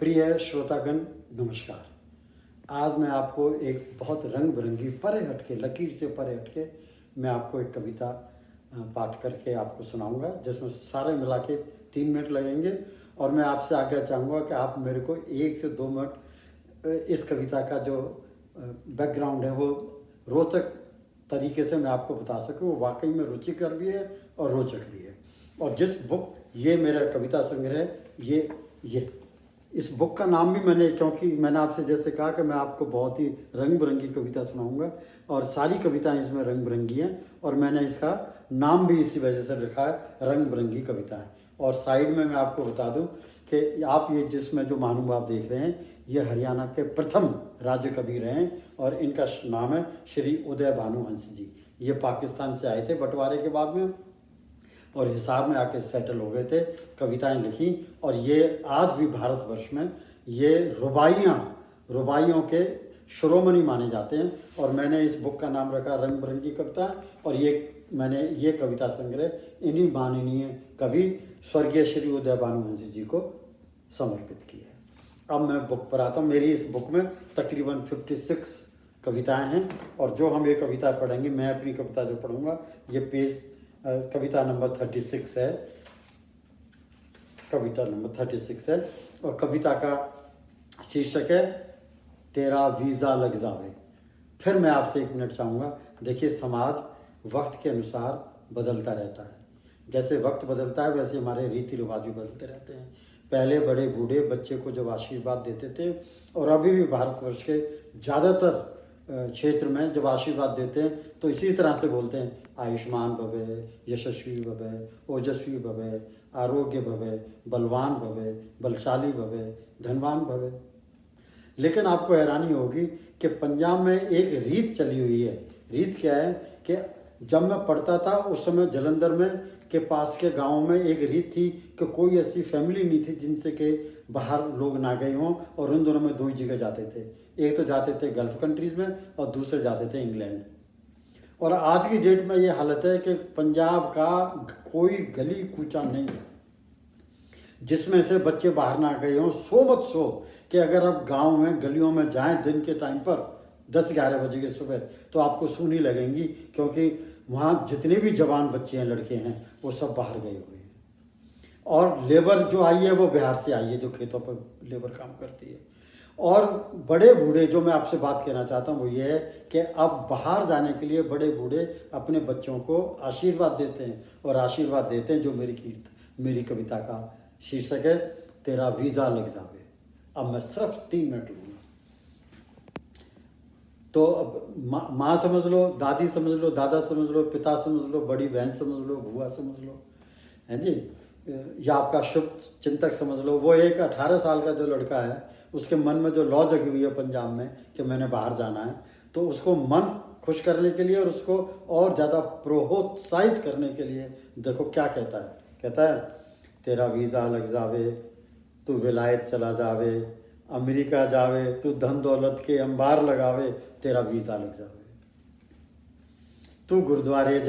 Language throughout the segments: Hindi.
प्रिय श्रोतागण नमस्कार। आज मैं आपको एक बहुत रंग बिरंगी परे हटके लकीर से परे हटके मैं आपको एक कविता पाठ करके आपको सुनाऊंगा, जिसमें सारे मिला के 3 मिनट लगेंगे। और मैं आपसे आगे चाहूँगा कि आप मेरे को 1 से 2 मिनट इस कविता का जो बैकग्राउंड है वो रोचक तरीके से मैं आपको बता सकूँ। वो वाकई में रुचिकर भी है और रोचक भी है। और जिस बुक, ये मेरा कविता संग्रह, ये इस बुक का नाम भी क्योंकि मैंने आपसे जैसे कहा कि मैं आपको बहुत ही रंग बिरंगी कविता सुनाऊंगा और सारी कविताएं इसमें रंग बिरंगी हैं, और मैंने इसका नाम भी इसी वजह से लिखा है, रंग बिरंगी कविताएं। और साइड में मैं आपको बता दूं कि आप ये जिसमें जो महानुभाव देख रहे हैं, ये हरियाणा के प्रथम राज्य कवि रहे हैं और इनका नाम है श्री उदय भानुहंस जी। ये पाकिस्तान से आए थे बंटवारे के बाद में और हिसार में आके सेटल हो गए थे, कविताएं लिखी। और ये आज भी भारतवर्ष में ये रुबाइयों के शिरोमणि माने जाते हैं। और मैंने इस बुक का नाम रखा रंग बिरंगी कविता, और मैंने ये कविता संग्रह इन्हीं माननीय कवि स्वर्गीय श्री उदय भानुहंस जी को समर्पित की है। अब मैं बुक पर आता हूँ। मेरी इस बुक में तकरीबन 56 कविताएं हैं, और जो हम ये कविता पढ़ेंगे, मैं अपनी कविता जो पढ़ूंगा, ये पेज कविता नंबर 36 है। कविता नंबर 36 है और कविता का शीर्षक है तेरा वीज़ा लग जावे। फिर मैं आपसे 1 मिनट चाहूँगा। देखिए, समाज वक्त के अनुसार बदलता रहता है। जैसे वक्त बदलता है वैसे हमारे रीति रिवाज भी बदलते रहते हैं। पहले बड़े बूढ़े बच्चे को जब आशीर्वाद देते थे, और अभी भी भारतवर्ष के ज़्यादातर क्षेत्र में जब आशीर्वाद देते हैं तो इसी तरह से बोलते हैं, आयुष्मान भवे, यशस्वी भवे, ओजस्वी भवे, आरोग्य भवे, बलवान भवे, बलशाली भवे, धनवान भवे। लेकिन आपको हैरानी होगी कि पंजाब में एक रीत चली हुई है। रीत क्या है कि जब मैं पढ़ता था उस समय जलंधर में के पास के गाँव में एक रीत थी कि कोई ऐसी फैमिली नहीं थी जिनसे के बाहर लोग ना गए हों, और उन दोनों में 2 ही जगह जाते थे। एक तो जाते थे गल्फ कंट्रीज़ में और दूसरे जाते थे इंग्लैंड। और आज की डेट में ये हालत है कि पंजाब का कोई गली कूचा नहीं जिसमें से बच्चे बाहर ना गए हों। सो मत सो कि अगर आप गांव में गलियों में जाएं दिन के टाइम पर 10-11 बजे के सुबह, तो आपको सूनी लगेंगी, क्योंकि वहाँ जितने भी जवान बच्चे हैं, लड़के हैं, वो सब बाहर गए हुए हैं। और लेबर जो आई है वो बिहार से आई है, जो खेतों पर लेबर काम करती है। और बड़े बूढ़े, जो मैं आपसे बात कहना चाहता हूँ वो ये है कि अब बाहर जाने के लिए बड़े बूढ़े अपने बच्चों को आशीर्वाद देते हैं, और आशीर्वाद देते हैं जो मेरी कविता का शीर्षक है तेरा वीज़ा लग जावे। अब मैं सिर्फ 3 मिनट लूँगा। तो अब माँ समझ लो, दादी समझ लो, दादा समझ लो, पिता समझ लो, बड़ी बहन समझ लो, बुआ समझ लो, है जी, या आपका शुभ चिंतक समझ लो। वो एक 18 साल का जो लड़का है, उसके मन में जो लौ जगी हुई है पंजाब में कि मैंने बाहर जाना है, तो उसको मन खुश करने के लिए और उसको और ज़्यादा प्रोत्साहित करने के लिए देखो क्या कहता है। कहता है तेरा वीज़ा लग जावे, तू विलायत चला जावे, अमेरिका जावे, तू धन दौलत के अंबार लगावे, तेरा वीज़ा लग जावे। तू गुरुद्वारे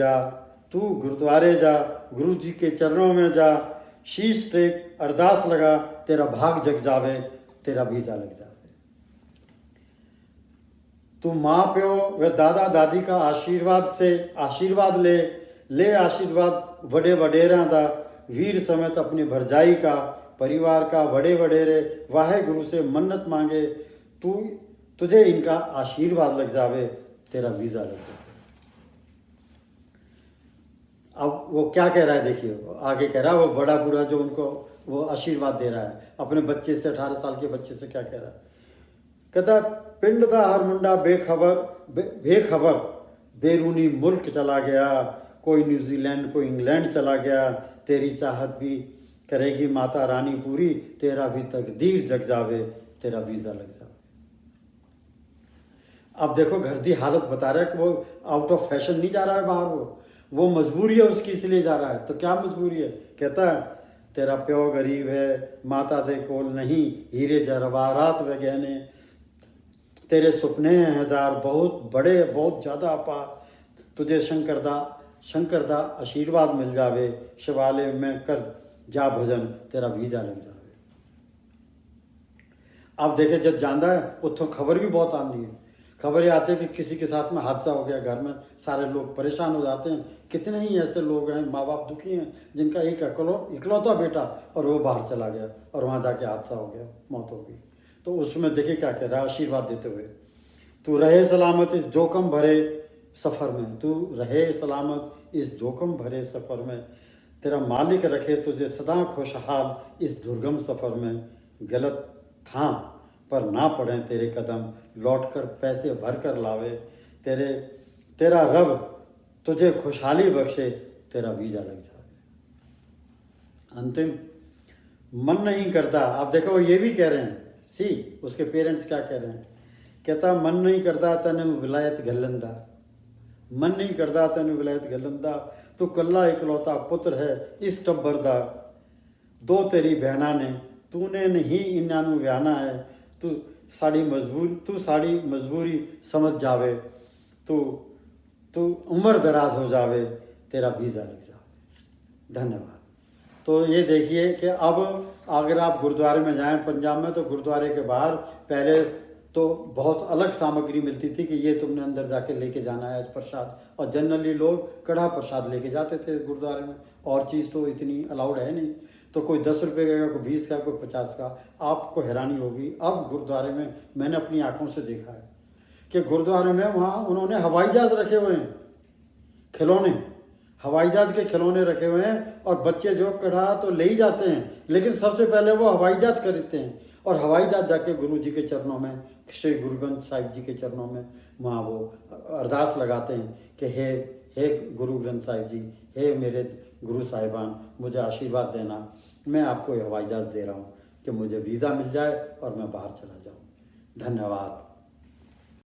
जा, गुरु जी के चरणों में जा, शीश टेक अरदास लगा, तेरा भाग जग जावे, तेरा वीज़ा लग जावे। तू माँ प्यो व दादा दादी का आशीर्वाद ले आशीर्वाद वडे वडेरा दा, वीर समेत अपनी भरजाई का, परिवार का वडे वडेरे वाहे गुरु से मन्नत मांगे, तुझे इनका आशीर्वाद लग जावे, तेरा वीज़ा लग जावे। अब वो क्या कह रहा है, देखिए आगे कह रहा है, वो बड़ा बूढ़ा जो उनको वो आशीर्वाद दे रहा है अपने बच्चे से, 18 साल के बच्चे से क्या कह रहा है। कहता पिंड दा हर मुंडा बेखबर बेरूनी मुल्क चला गया, कोई न्यूजीलैंड कोई इंग्लैंड चला गया, तेरी चाहत भी करेगी माता रानी पूरी, तेरा भी तकदीर जग जावे, तेरा वीज़ा लग जावे। अब देखो घर की हालत बता रहा है कि वो आउट ऑफ फैशन नहीं जा रहा है बाहर, वो मजबूरी है उसकी, इसलिए जा रहा है। तो क्या मजबूरी है? कहता है तेरा प्यो गरीब है, माता दे कोल नहीं हीरे जवाहरात व गहने, तेरे सुपने हैं 1000 बहुत बड़े बहुत ज़्यादा अपार, तुझे शंकर दा आशीर्वाद मिल जावे, शिवालय में कर जा भजन, तेरा वीज़ा लग जावे। आप देखे जब जाता है उतो खबर भी बहुत आती है, खबर ये आती है कि किसी के साथ में हादसा हो गया, घर में सारे लोग परेशान हो जाते हैं। कितने ही ऐसे लोग हैं, माँ बाप दुखी हैं, जिनका एक इकलौता बेटा और वो बाहर चला गया और वहाँ जाके हादसा हो गया, मौत हो गई। तो उसमें देखिए क्या कह रहा है आशीर्वाद देते हुए, तू रहे सलामत इस जोखम भरे सफ़र में, तू रहे सलामत इस जोखम भरे सफ़र में, तेरा मालिक रखे तुझे सदा खुशहाल इस दुर्गम सफ़र में। गलत था पर ना पड़े तेरे कदम, लौट कर पैसे भर कर लावे, तेरा रब तुझे खुशहाली बख्शे, तेरा वीज़ा लग जाए। अंतिम, मन नहीं करता, आप देखो ये भी कह रहे हैं, सी उसके पेरेंट्स क्या कह रहे हैं, कहता मन नहीं करता तने विलायत गलंदा, मन नहीं करता तने विलायत गलंदा, तू कल्ला इकलौता पुत्र है इस टब्बर दा, दो तेरी बहना ने तूने नहीं इन्हां नूं व्याहना है, तू साड़ी मजबूरी समझ जावे, तू उम्र दराज हो जावे, तेरा वीज़ा लग जावे। धन्यवाद। तो ये देखिए कि अब अगर आप गुरुद्वारे में जाएं पंजाब में, तो गुरुद्वारे के बाहर पहले तो बहुत अलग सामग्री मिलती थी कि ये तुमने अंदर जाके लेके जाना है प्रसाद, और जनरली लोग कड़ा प्रसाद लेके जाते थे गुरुद्वारे में, और चीज़ तो इतनी अलाउड है नहीं। तो कोई 10 रुपये का, कोई 20 का, कोई 50 का। आपको हैरानी होगी, अब गुरुद्वारे में मैंने अपनी आंखों से देखा है कि गुरुद्वारे में वहाँ उन्होंने हवाई जहाज़ रखे हुए हैं, खिलौने, हवाई जहाज़ के खिलौने रखे हुए हैं, और बच्चे जो कढ़ा तो ले ही जाते हैं, लेकिन सबसे पहले वो हवाई जहाज़ खरीदते हैं, और हवाई जहाज़ जाके गुरु जी के चरणों में, श्री गुरु ग्रंथ साहिब जी के चरणों में वहाँ वो अरदास लगाते हैं कि हे गुरु ग्रंथ साहिब जी, हे मेरे गुरु साहिबान, मुझे आशीर्वाद देना, मैं आपको हवाई जहाज़ दे रहा हूँ कि मुझे वीज़ा मिल जाए और मैं बाहर चला जाऊँ। धन्यवाद।